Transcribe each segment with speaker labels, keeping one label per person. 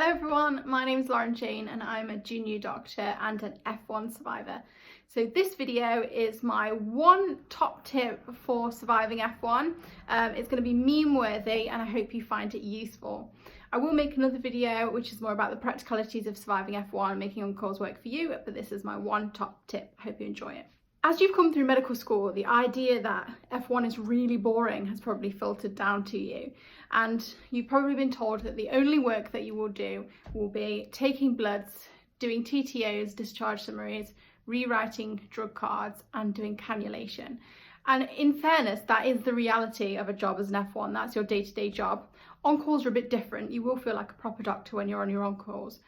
Speaker 1: Hello everyone, my name is DrLauren-Jane and I'm a junior doctor and an F1 survivor. So this video is my one top tip for surviving F1. It's going to be meme worthy and I hope you find it useful. I will make another video which is more about the practicalities of surviving F1, making on-calls work for you, but this is my one top tip. I hope you enjoy it. As you've come through medical school, the idea that F1 is really boring has probably filtered down to you. And you've probably been told that the only work that you will do will be taking bloods, doing TTOs, discharge summaries, rewriting drug cards, and doing cannulation. And in fairness, that is the reality of a job as an F1. That's your day-to-day job. On-calls are a bit different. You will feel like a proper doctor when you're on your on-calls.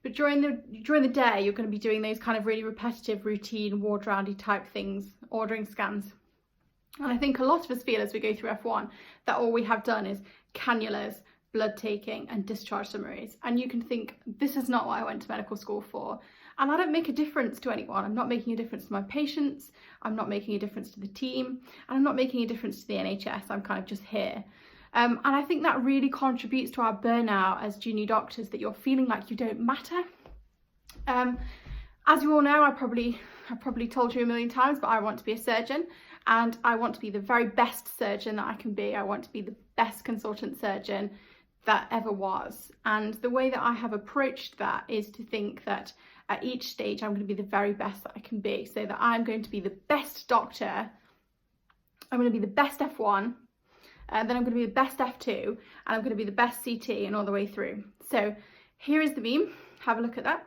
Speaker 1: But during the day, you're going to be doing those kind of really repetitive, routine, ward roundy type things, ordering scans. And I think a lot of us feel as we go through F1 that all we have done is cannulas, blood taking and discharge summaries. And you can think, this is not what I went to medical school for. And I don't make a difference to anyone. I'm not making a difference to my patients. I'm not making a difference to the team. And I'm not making a difference to the NHS. I'm kind of just here. And I think that really contributes to our burnout as junior doctors, that you're feeling like you don't matter. As you all know, I've probably told you a million times, but I want to be a surgeon and I want to be the very best surgeon that I can be. I want to be the best consultant surgeon that ever was. And the way that I have approached that is to think that at each stage, I'm going to be the very best that I can be, so that I'm going to be the best doctor. I'm going to be the best F1. Then I'm going to be the best F2 and I'm going to be the best CT and all the way through. So here is the beam. Have a look at that.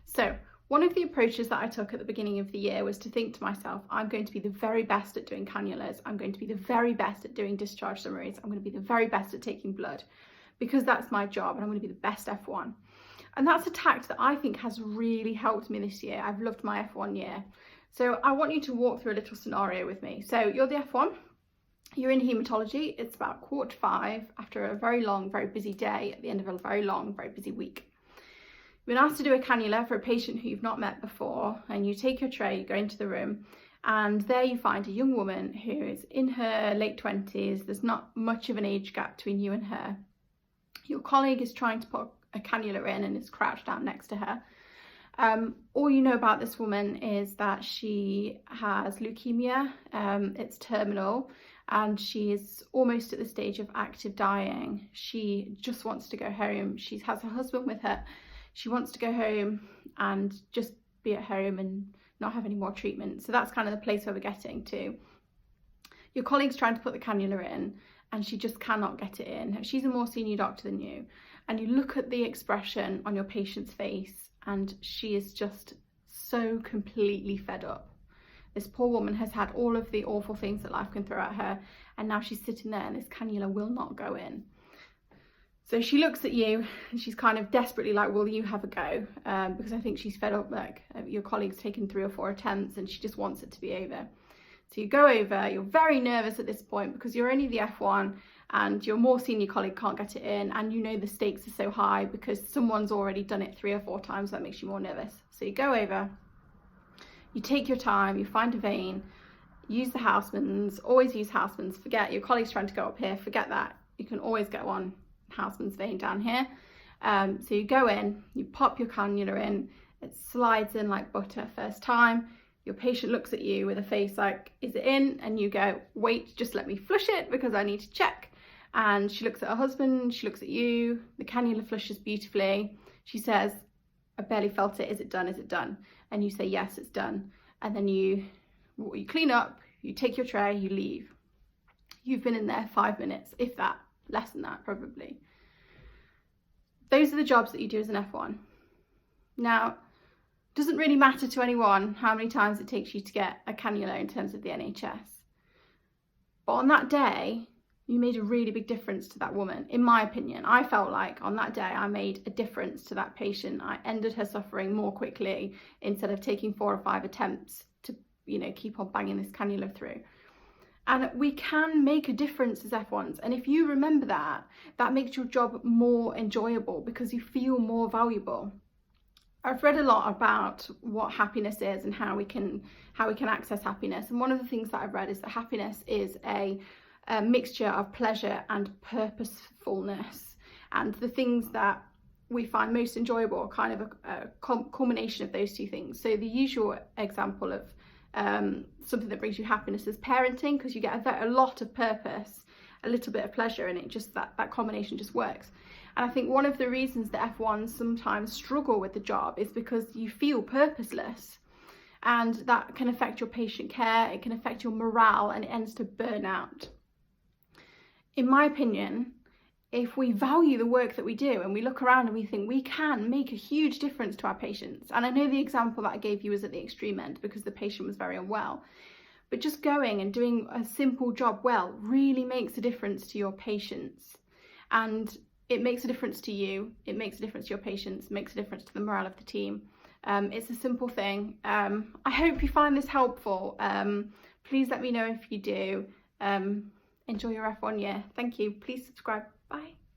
Speaker 1: So one of the approaches that I took at the beginning of the year was to think to myself, I'm going to be the very best at doing cannulas. I'm going to be the very best at doing discharge summaries. I'm going to be the very best at taking blood because that's my job and I'm going to be the best F1. And that's a tact that I think has really helped me this year. I've loved my F1 year. So I want you to walk through a little scenario with me. So you're the F1, you're in haematology, it's about 4:45 after a very long, very busy day at the end of a very long, very busy week. You've been asked to do a cannula for a patient who you've not met before, and you take your tray, you go into the room, and there you find a young woman who is in her late 20s. There's not much of an age gap between you and her. Your colleague is trying to put a cannula in and is crouched down next to her. All you know about this woman is that she has leukemia, it's terminal, and she is almost at the stage of active dying. She just wants to go home. She has her husband with her. She wants to go home and just be at home and not have any more treatment. So that's kind of the place where we're getting to. Your colleague's trying to put the cannula in and she just cannot get it in. She's a more senior doctor than you. And you look at the expression on your patient's face and she is just so completely fed up. This poor woman has had all of the awful things that life can throw at her, and now she's sitting there and this cannula will not go in. So she looks at you and she's kind of desperately like, will you have a go? Because I think she's fed up, like your colleague's taken 3 or 4 attempts and she just wants it to be over. So you go over, you're very nervous at this point because you're only the F1 and your more senior colleague can't get it in, and you know the stakes are so high because someone's already done it 3 or 4 times. That makes you more nervous. So you go over, you take your time, you find a vein, use the Houseman's, always use Houseman's. Forget your colleague's trying to go up here, forget that. You can always get one Houseman's vein down here. So you go in, you pop your cannula in, it slides in like butter first time. Your patient looks at you with a face like, is it in? And you go, wait, just let me flush it because I need to check. And she looks at her husband, she looks at you, the cannula flushes beautifully. She says, I barely felt it, is it done, is it done? And you say, yes, it's done. And then you clean up, you take your tray, you leave. You've been in there 5 minutes, if that, less than that probably. Those are the jobs that you do as an F1. Now, doesn't really matter to anyone how many times it takes you to get a cannula in terms of the NHS. But on that day, you made a really big difference to that woman. In my opinion, I felt like on that day, I made a difference to that patient. I ended her suffering more quickly instead of taking 4 or 5 attempts to, keep on banging this cannula through. And we can make a difference as F1s. And if you remember that, that makes your job more enjoyable because you feel more valuable. I've read a lot about what happiness is and how we can access happiness. And one of the things that I've read is that happiness is a a mixture of pleasure and purposefulness, and the things that we find most enjoyable are kind of a culmination of those two things. So the usual example of something that brings you happiness is parenting, because you get a lot of purpose, a little bit of pleasure, and it just that combination just works. And I think one of the reasons that F1s sometimes struggle with the job is because you feel purposeless, and that can affect your patient care, it can affect your morale, and it ends to burnout. In my opinion, if we value the work that we do and we look around and we think we can make a huge difference to our patients, and I know the example that I gave you was at the extreme end because the patient was very unwell, but just going and doing a simple job well really makes a difference to your patients, and it makes a difference to you, it makes a difference to your patients, it makes a difference to the morale of the team. It's a simple thing. I hope you find this helpful. Please let me know if you do. Enjoy your F1 year. Thank you. Please subscribe. Bye.